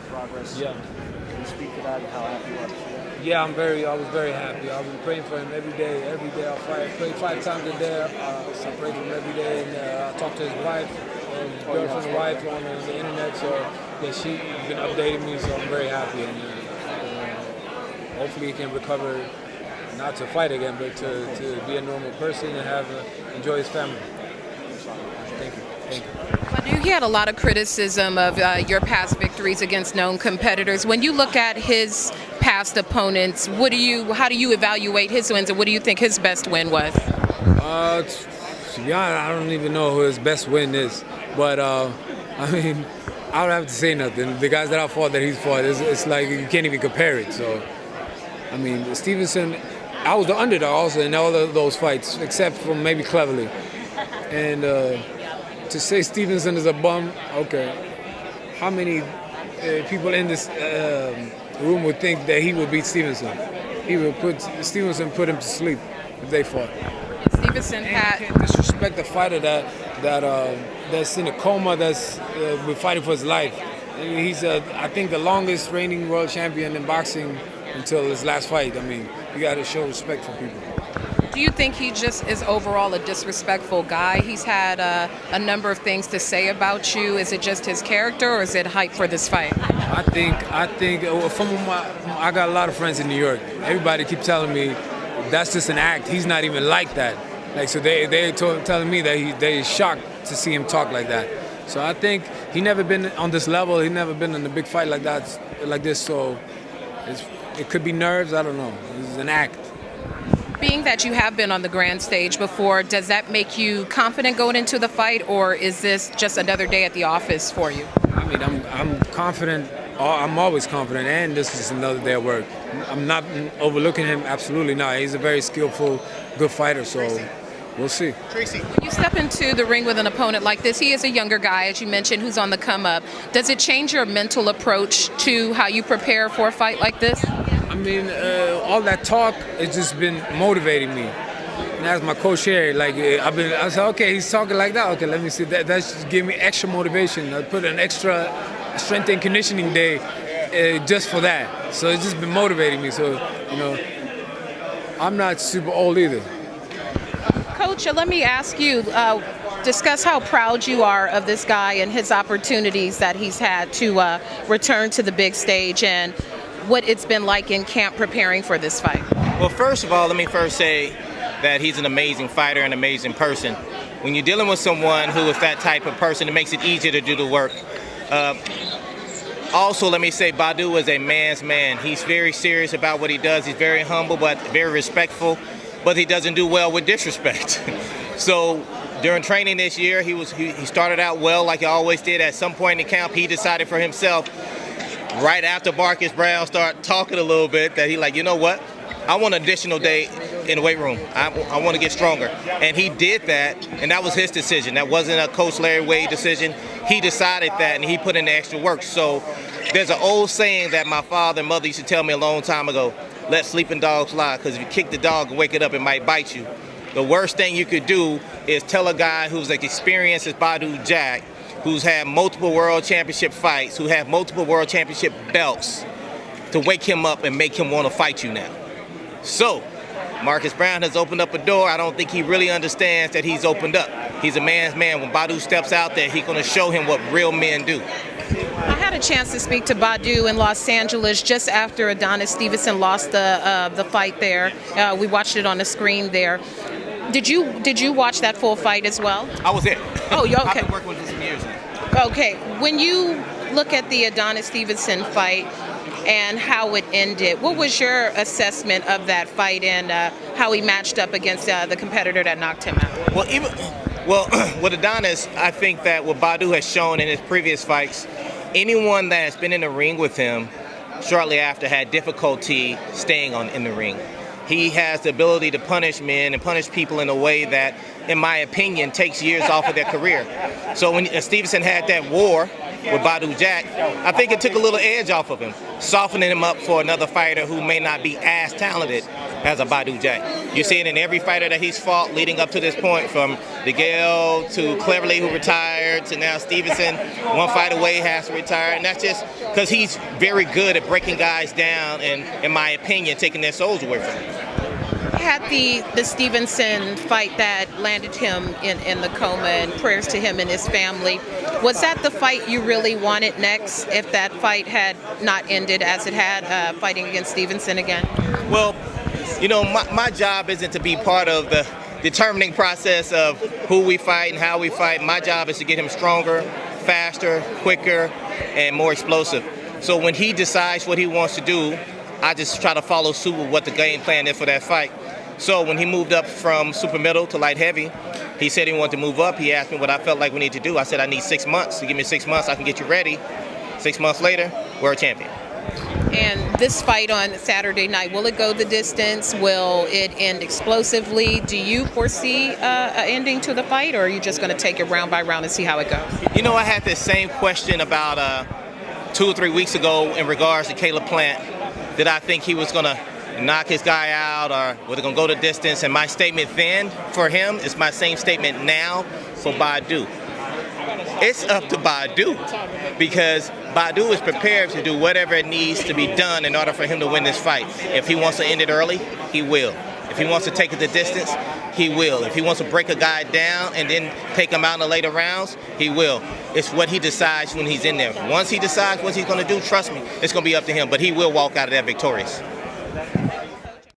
progress. Yeah. Can you speak to that and how happy you are? Yeah, I was very happy. I've been praying for him every day. Every day I pray 5 times a day. I pray for him every day, and I talk to his wife, his girlfriend and wife on the internet. So yeah, she's been updating me. So I'm very happy, and hopefully he can recover, not to fight again, but to be a normal person and enjoy his family. Thank you. Thank you. Badou, he had a lot of criticism of your past victories against known competitors. When you look at his past opponents, how do you evaluate his wins, and what do you think his best win was? To be honest, I don't even know who his best win is. But I mean, I don't have to say nothing. The guys that I fought, that he's fought, it's like you can't even compare it. So, I mean, Stevenson, I was the underdog also in all of those fights, except for maybe Cleverly. And to say Stevenson is a bum, okay. How many people in this room would think that he would beat Stevenson? Stevenson put him to sleep if they fought. Stevenson had. You can't disrespect the fighter that's in a coma, that's been fighting for his life. He's I think the longest reigning world champion in boxing until his last fight. I mean, you got to show respect for people. Do you think he just is overall a disrespectful guy? He's had a number of things to say about you. Is it just his character, or is it hype for this fight? I think I got a lot of friends in New York. Everybody keep telling me that's just an act. He's not even like that. Like, so they're telling me that they're shocked to see him talk like that. So I think he never been on this level. He never been in a big fight like that, like this. So it could be nerves. I don't know. It's an act. Being that you have been on the grand stage before, does that make you confident going into the fight, or is this just another day at the office for you? I mean, I'm confident. I'm always confident, and this is another day at work. I'm not overlooking him. Absolutely not. He's a very skillful, good fighter. So we'll see. Tracy. When you step into the ring with an opponent like this, he is a younger guy, as you mentioned, who's on the come up. Does it change your mental approach to how you prepare for a fight like this? I mean, all that talk has just been motivating me. And as my coach here, like I said, okay, he's talking like that. Okay, let me see. That just gave me extra motivation. I put an extra strength and conditioning day just for that. So it's just been motivating me. So, I'm not super old either. Coach, let me ask you, discuss how proud you are of this guy and his opportunities that he's had to return to the big stage, and what it's been like in camp preparing for this fight. Well, first of all, let me first say that he's an amazing fighter, an amazing person. When you're dealing with someone who is that type of person, it makes it easier to do the work. Also, let me say Badou is a man's man. He's very serious about what he does. He's very humble, but very respectful, but he doesn't do well with disrespect. So during training this year, he started out well like he always did. At some point in camp, he decided for himself, right after Browne started talking a little bit, that he like, you know what? I want an additional day in the weight room. I want to get stronger. And he did that, and that was his decision. That wasn't a Coach Larry Wade decision. He decided that, and he put in the extra work. So there's an old saying that my father and mother used to tell me a long time ago, let sleeping dogs lie, because if you kick the dog and wake it up, it might bite you. The worst thing you could do is tell a guy who's like experienced as Badou Jack, who's had multiple world championship fights, who have multiple world championship belts, to wake him up and make him want to fight you now. So, Marcus Browne has opened up a door. I don't think he really understands that he's opened up. He's a man's man. When Badou steps out there, he's going to show him what real men do. I had a chance to speak to Badou in Los Angeles just after Adonis Stevenson lost the fight there. We watched it on the screen there. Did you watch that full fight as well? I was there. Oh, you okay? I've been working with him some years now. Okay. When you look at the Adonis Stevenson fight and how it ended, what was your assessment of that fight and how he matched up against the competitor that knocked him out? Well, with Adonis, I think that what Badou has shown in his previous fights, anyone that has been in the ring with him shortly after had difficulty staying in the ring. He has the ability to punish men and punish people in a way that, in my opinion, takes years off of their career. So when Stevenson had that war with Badou Jack, I think it took a little edge off of him, softening him up for another fighter who may not be as talented as a Badou Jack. You see it in every fighter that he's fought leading up to this point, from DeGale to Cleverly, who retired, to now Stevenson, one fight away, has to retire. And that's just because he's very good at breaking guys down and, in my opinion, taking their souls away from them. Had the Stevenson fight that landed him in the coma, and prayers to him and his family. Was that the fight you really wanted next if that fight had not ended as it had, fighting against Stevenson again? Well, you know, my job isn't to be part of the determining process of who we fight and how we fight. My job is to get him stronger, faster, quicker, and more explosive. So when he decides what he wants to do, I just try to follow suit with what the game plan is for that fight. So when he moved up from super middle to light heavy, he said he wanted to move up. He asked me what I felt like we need to do. I said, I need 6 months. You give me 6 months, I can get you ready. 6 months later, we're a champion. And this fight on Saturday night, will it go the distance? Will it end explosively? Do you foresee an ending to the fight, or are you just going to take it round by round and see how it goes? You know, I had this same question about 2 or 3 weeks ago in regards to Caleb Plant. Did I think he was going to knock his guy out, or was it going to go the distance? And my statement then for him is my same statement now for Badou. It's up to Badou, because Badou is prepared to do whatever it needs to be done in order for him to win this fight. If he wants to end it early, he will. If he wants to take it the distance, he will. If he wants to break a guy down and then take him out in the later rounds, he will. It's what he decides when he's in there. Once he decides what he's going to do, trust me, it's going to be up to him. But he will walk out of that victorious.